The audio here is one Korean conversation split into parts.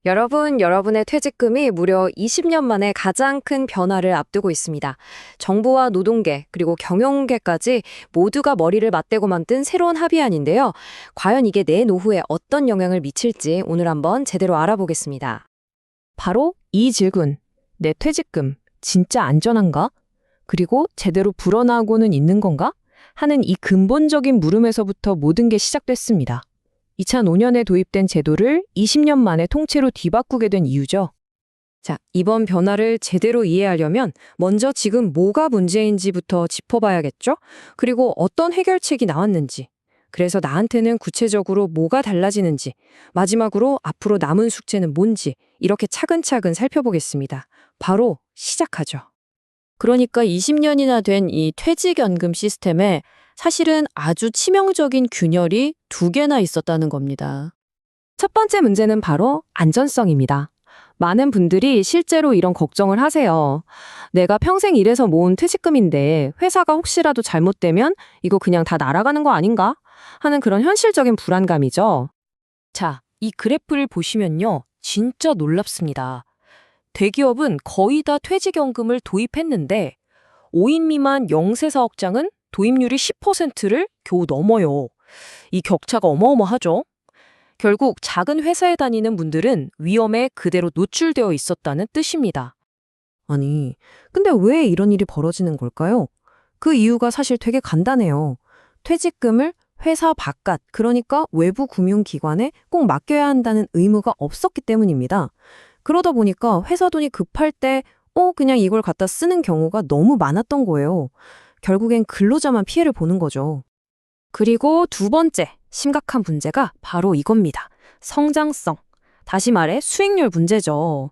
여러분의 퇴직금이 무려 20년 만에 가장 큰 변화를 앞두고 있습니다. 정부와 노동계, 그리고 경영계까지 모두가 머리를 맞대고 만든 새로운 합의안인데요. 과연 이게 내 노후에 어떤 영향을 미칠지 오늘 한번 제대로 알아보겠습니다. 바로 이 질문. 내 퇴직금 진짜 안전한가? 그리고 제대로 불어나고는 있는 건가? 하는 이 근본적인 물음에서부터 모든 게 시작됐습니다. 2005년에 도입된 제도를 20년 만에 통째로 뒤바꾸게 된 이유죠. 자, 이번 변화를 제대로 이해하려면 먼저 지금 뭐가 문제인지부터 짚어봐야겠죠? 그리고 어떤 해결책이 나왔는지, 그래서 나한테는 구체적으로 뭐가 달라지는지, 마지막으로 앞으로 남은 숙제는 뭔지 이렇게 차근차근 살펴보겠습니다. 바로 시작하죠. 그러니까 20년이나 된 이 퇴직연금 시스템에 사실은 아주 치명적인 균열이 두 개나 있었다는 겁니다. 첫 번째 문제는 바로 안전성입니다. 많은 분들이 실제로 이런 걱정을 하세요. 내가 평생 일해서 모은 퇴직금인데 회사가 혹시라도 잘못되면 이거 그냥 다 날아가는 거 아닌가? 하는 그런 현실적인 불안감이죠. 자, 이 그래프를 보시면요. 진짜 놀랍습니다. 대기업은 거의 다 퇴직연금을 도입했는데 5인 미만 영세 사업장은 도입률이 10%를 겨우 넘어요. 이 격차가 어마어마하죠. 결국 작은 회사에 다니는 분들은 위험에 그대로 노출되어 있었다는 뜻입니다. 아니, 근데 왜 이런 일이 벌어지는 걸까요? 그 이유가 사실 되게 간단해요. 퇴직금을 회사 바깥, 그러니까 외부 금융기관에 꼭 맡겨야 한다는 의무가 없었기 때문입니다. 그러다 보니까 회사 돈이 급할 때 그냥 이걸 갖다 쓰는 경우가 너무 많았던 거예요. 결국엔 근로자만 피해를 보는 거죠. 그리고 두 번째 심각한 문제가 바로 이겁니다. 성장성. 다시 말해 수익률 문제죠.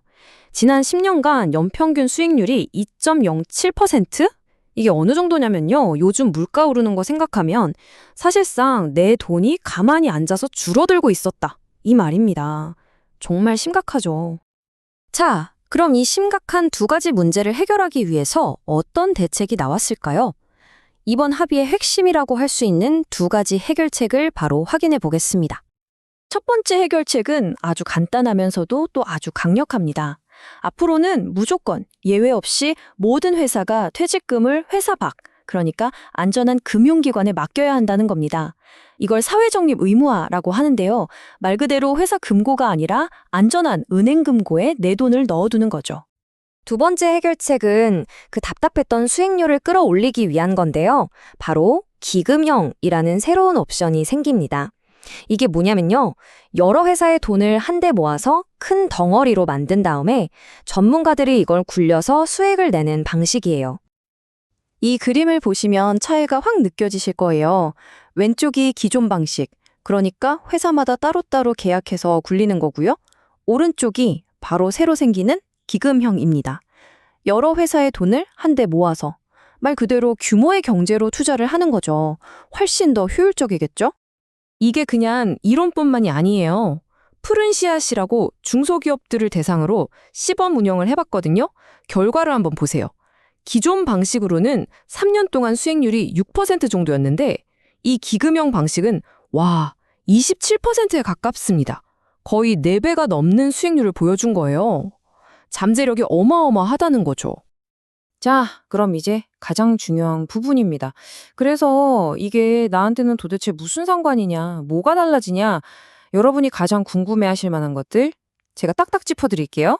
지난 10년간 연평균 수익률이 2.07%? 이게 어느 정도냐면요. 요즘 물가 오르는 거 생각하면 사실상 내 돈이 가만히 앉아서 줄어들고 있었다. 이 말입니다. 정말 심각하죠. 자, 그럼 이 심각한 두 가지 문제를 해결하기 위해서 어떤 대책이 나왔을까요? 이번 합의의 핵심이라고 할 수 있는 두 가지 해결책을 바로 확인해 보겠습니다. 첫 번째 해결책은 아주 간단하면서도 또 아주 강력합니다. 앞으로는 무조건 예외 없이 모든 회사가 퇴직금을 회사 밖, 그러니까 안전한 금융기관에 맡겨야 한다는 겁니다. 이걸 사회적립 의무화라고 하는데요. 말 그대로 회사 금고가 아니라 안전한 은행 금고에 내 돈을 넣어두는 거죠. 두 번째 해결책은 그 답답했던 수익률을 끌어올리기 위한 건데요. 바로 기금형이라는 새로운 옵션이 생깁니다. 이게 뭐냐면요. 여러 회사의 돈을 한데 모아서 큰 덩어리로 만든 다음에 전문가들이 이걸 굴려서 수익을 내는 방식이에요. 이 그림을 보시면 차이가 확 느껴지실 거예요. 왼쪽이 기존 방식, 그러니까 회사마다 따로따로 계약해서 굴리는 거고요. 오른쪽이 바로 새로 생기는 기금형입니다. 여러 회사의 돈을 한데 모아서 말 그대로 규모의 경제로 투자를 하는 거죠. 훨씬 더 효율적이겠죠? 이게 그냥 이론뿐만이 아니에요. 푸른 씨앗이라고 중소기업들을 대상으로 시범 운영을 해봤거든요. 결과를 한번 보세요. 기존 방식으로는 3년 동안 수익률이 6% 정도였는데 이 기금형 방식은 27%에 가깝습니다. 거의 4배가 넘는 수익률을 보여준 거예요. 잠재력이 어마어마하다는 거죠. 자, 그럼 이제 가장 중요한 부분입니다. 그래서 이게 나한테는 도대체 무슨 상관이냐, 뭐가 달라지냐, 여러분이 가장 궁금해하실 만한 것들 제가 딱딱 짚어드릴게요.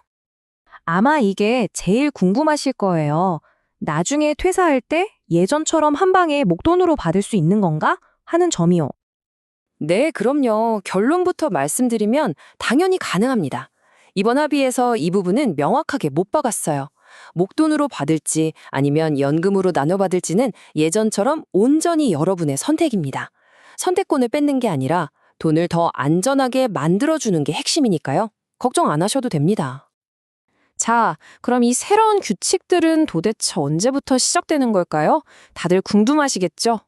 아마 이게 제일 궁금하실 거예요. 나중에 퇴사할 때 예전처럼 한 방에 목돈으로 받을 수 있는 건가? 하는 점이요. 네, 그럼요. 결론부터 말씀드리면 당연히 가능합니다. 이번 합의에서 이 부분은 명확하게 못 박았어요. 목돈으로 받을지 아니면 연금으로 나눠받을지는 예전처럼 온전히 여러분의 선택입니다. 선택권을 뺏는 게 아니라 돈을 더 안전하게 만들어주는 게 핵심이니까요. 걱정 안 하셔도 됩니다. 자, 그럼 이 새로운 규칙들은 도대체 언제부터 시작되는 걸까요? 다들 궁금하시겠죠?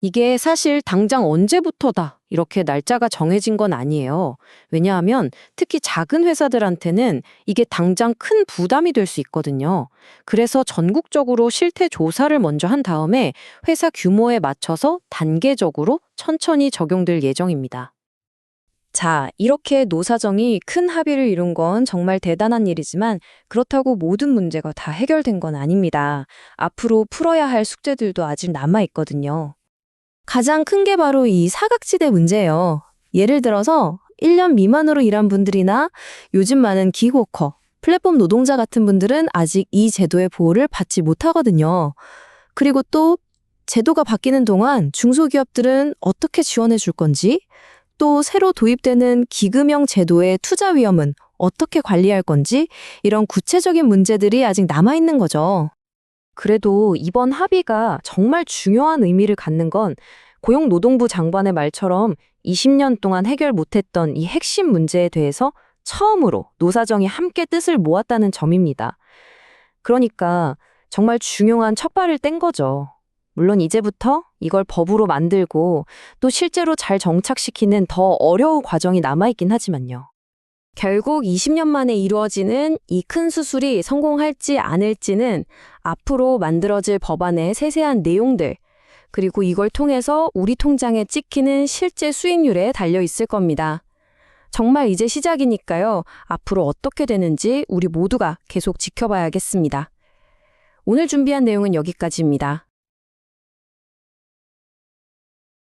이게 사실 당장 언제부터다 이렇게 날짜가 정해진 건 아니에요. 왜냐하면 특히 작은 회사들한테는 이게 당장 큰 부담이 될 수 있거든요. 그래서 전국적으로 실태 조사를 먼저 한 다음에 회사 규모에 맞춰서 단계적으로 천천히 적용될 예정입니다. 자, 이렇게 노사정이 큰 합의를 이룬 건 정말 대단한 일이지만 그렇다고 모든 문제가 다 해결된 건 아닙니다. 앞으로 풀어야 할 숙제들도 아직 남아 있거든요. 가장 큰 게 바로 이 사각지대 문제예요. 예를 들어서 1년 미만으로 일한 분들이나 요즘 많은 기그워커, 플랫폼 노동자 같은 분들은 아직 이 제도의 보호를 받지 못하거든요. 그리고 또 제도가 바뀌는 동안 중소기업들은 어떻게 지원해 줄 건지, 또 새로 도입되는 기금형 제도의 투자 위험은 어떻게 관리할 건지 이런 구체적인 문제들이 아직 남아있는 거죠. 그래도 이번 합의가 정말 중요한 의미를 갖는 건 고용노동부 장관의 말처럼 20년 동안 해결 못했던 이 핵심 문제에 대해서 처음으로 노사정이 함께 뜻을 모았다는 점입니다. 그러니까 정말 중요한 첫발을 뗀 거죠. 물론 이제부터 이걸 법으로 만들고 또 실제로 잘 정착시키는 더 어려운 과정이 남아있긴 하지만요. 결국 20년 만에 이루어지는 이 큰 수술이 성공할지 아닐지는 앞으로 만들어질 법안의 세세한 내용들, 그리고 이걸 통해서 우리 통장에 찍히는 실제 수익률에 달려 있을 겁니다. 정말 이제 시작이니까요. 앞으로 어떻게 되는지 우리 모두가 계속 지켜봐야겠습니다. 오늘 준비한 내용은 여기까지입니다.